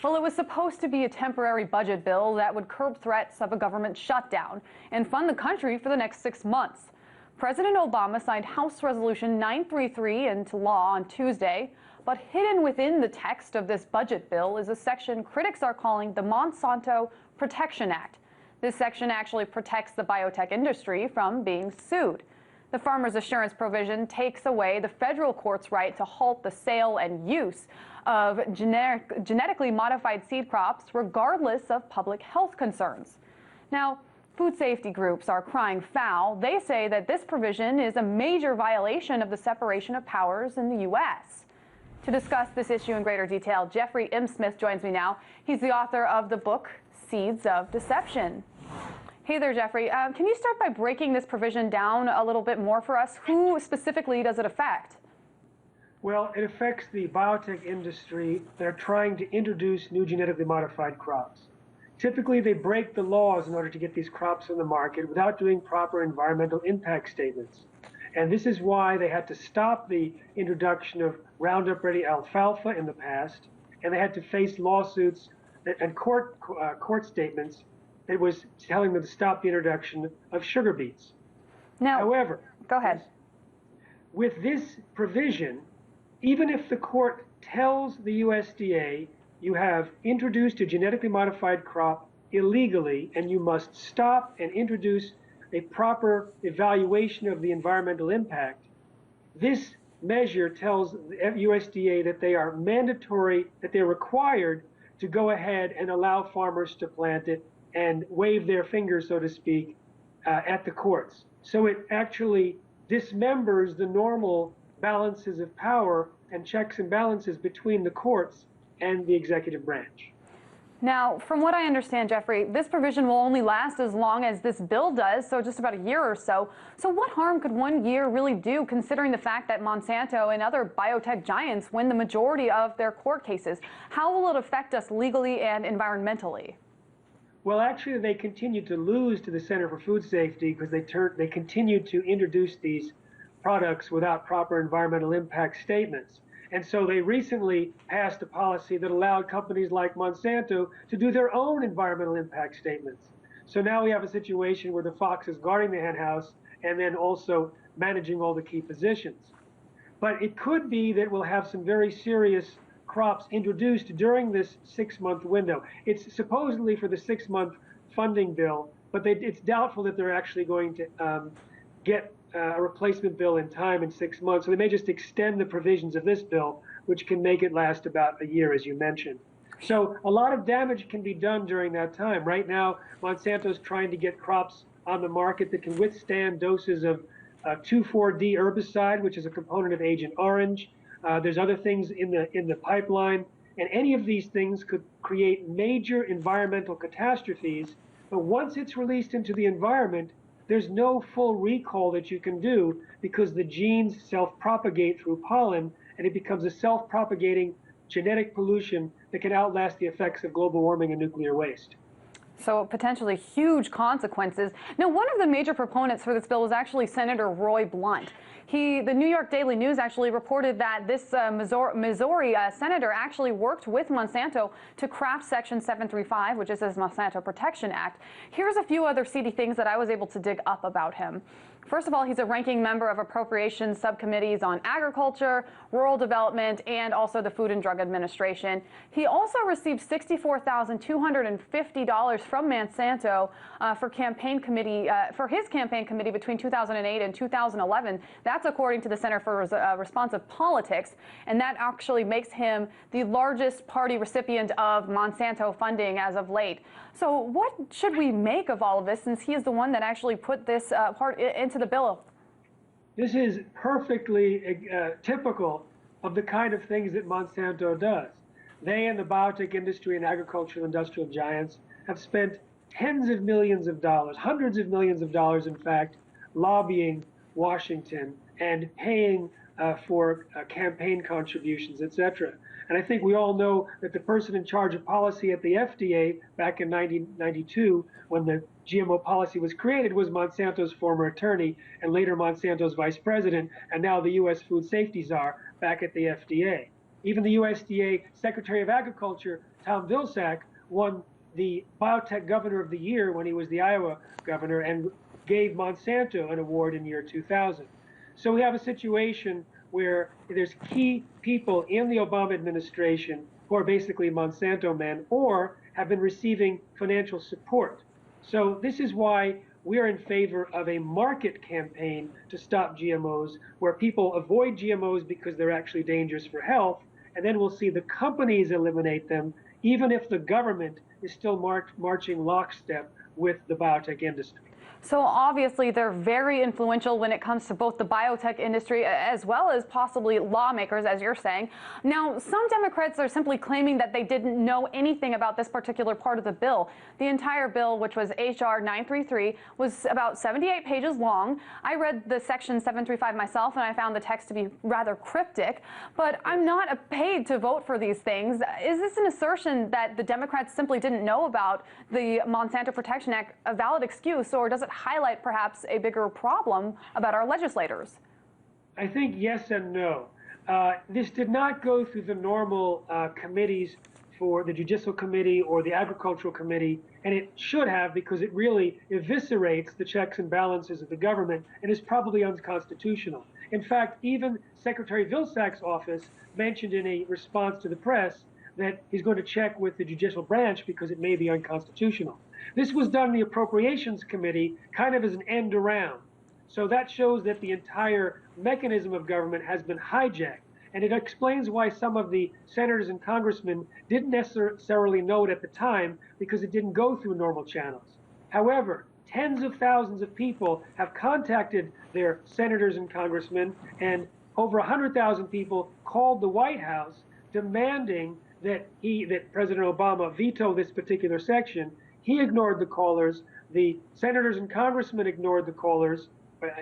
Well, it was supposed to be a temporary budget bill that would curb threats of a government shutdown and fund the country for the next 6 months. President Obama signed House Resolution 933 into law on Tuesday, but hidden within the text of this budget bill is a section critics are calling the Monsanto Protection Act. This section actually protects the biotech industry from being sued. The farmer's assurance provision takes away the federal court's right to halt the sale and use of genetically modified seed crops, regardless of public health concerns. Now, food safety groups are crying foul. They say that this provision is a major violation of the separation of powers in the U.S. To discuss this issue in greater detail, Jeffrey M. Smith joins me now. He's the author of the book, Seeds of Deception. Hey there, Jeffrey. Can you start by breaking this provision down a little bit more for us? Who specifically does it affect? Well, it affects the biotech industry. They're trying to introduce new genetically modified crops. Typically, they break the laws in order to get these crops on the market without doing proper environmental impact statements. And this is why they had to stop the introduction of Roundup-ready alfalfa in the past, and they had to face lawsuits and court statements that was telling them to stop the introduction of sugar beets. Now, however, go ahead. With this provision, even if the court tells the USDA you have introduced a genetically modified crop illegally and you must stop and introduce a proper evaluation of the environmental impact, this measure tells the USDA that they are mandatory, that they're required to go ahead and allow farmers to plant it and wave their fingers, so to speak, at the courts. So it actually dismembers the normal balances of power and checks and balances between the courts and the executive branch. Now, from what I understand, Jeffrey, this provision will only last as long as this bill does, so just about a year or so. So what harm could 1 year really do, considering the fact that Monsanto and other biotech giants win the majority of their court cases? How will it affect us legally and environmentally? Well, actually, they continue to lose to the Center for Food Safety because they continue to introduce these products without proper environmental impact statements. And so they recently passed a policy that allowed companies like Monsanto to do their own environmental impact statements. So now we have a situation where the fox is guarding the hen house and then also managing all the key positions. But it could be that we'll have some very serious crops introduced during this 6-month window. It's supposedly for the 6-month funding bill, but it's doubtful that they're actually going to get a replacement bill in time in 6 months. So they may just extend the provisions of this bill, which can make it last about a year, as you mentioned. So a lot of damage can be done during that time. Right now, Monsanto's trying to get crops on the market that can withstand doses of 2,4-D herbicide, which is a component of Agent Orange. There's other things in the pipeline, and any of these things could create major environmental catastrophes. But once it's released into the environment, there's no full recall that you can do because the genes self-propagate through pollen, and it becomes a self-propagating genetic pollution that can outlast the effects of global warming and nuclear waste. So potentially huge consequences. Now, one of the major proponents for this bill was actually Senator Roy Blunt. The New York Daily News actually reported that this Missouri senator actually worked with Monsanto to craft Section 735, which is this Monsanto Protection Act. Here's a few other seedy things that I was able to dig up about him. First of all, he's a ranking member of appropriations subcommittees on agriculture, rural development, and also the Food and Drug Administration. He also received $64,250 from Monsanto for his campaign committee between 2008 and 2011. That's according to the Center for Responsive Politics, and that actually makes him the largest party recipient of Monsanto funding as of late. So what should we make of all of this, since he is the one that actually put this part into the bill? This is perfectly typical of the kind of things that Monsanto does. They and the biotech industry and agricultural industrial giants have spent tens of millions of dollars, hundreds of millions of dollars, in fact, lobbying Washington and paying for campaign contributions, etc. And I think we all know that the person in charge of policy at the FDA back in 1992, when the GMO policy was created, was Monsanto's former attorney and later Monsanto's vice president, and now the U.S. food safety czar back at the FDA. Even the USDA Secretary of Agriculture, Tom Vilsack, won the Biotech Governor of the Year when he was the Iowa governor and gave Monsanto an award in year 2000. So we have a situation where there's key people in the Obama administration who are basically Monsanto men or have been receiving financial support. So this is why we are in favor of a market campaign to stop GMOs, where people avoid GMOs because they're actually dangerous for health, and then we'll see the companies eliminate them, even if the government is still marching lockstep with the biotech industry. So obviously they're very influential when it comes to both the biotech industry as well as possibly lawmakers, as you're saying. Now, some Democrats are simply claiming that they didn't know anything about this particular part of the bill. The entire bill, which was H.R. 933, was about 78 pages long. I read the section 735 myself, and I found the text to be rather cryptic. But I'm not paid to vote for these things. Is this an assertion that the Democrats simply didn't know about the Monsanto Protection Act a valid excuse, or does it highlight perhaps a bigger problem about our legislators? I think yes and no. This did not go through the normal committees for the Judicial Committee or the Agricultural Committee, and it should have, because it really eviscerates the checks and balances of the government and is probably unconstitutional. In fact, even Secretary Vilsack's office mentioned in a response to the press that he's going to check with the judicial branch because it may be unconstitutional. This was done in the Appropriations Committee kind of as an end around. So that shows that the entire mechanism of government has been hijacked. And it explains why some of the senators and congressmen didn't necessarily know it at the time, because it didn't go through normal channels. However, tens of thousands of people have contacted their senators and congressmen, and over 100,000 people called the White House demanding that President Obama veto this particular section. He ignored the callers. The senators and congressmen ignored the callers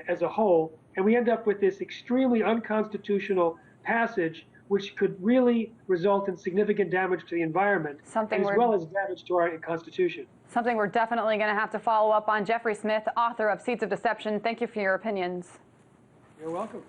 as a whole, and we end up with this extremely unconstitutional passage, which could really result in significant damage to the environment, as well as damage to our Constitution. Something we're definitely going to have to follow up on. Jeffrey Smith, author of Seeds of Deception, thank you for your opinions. You're welcome.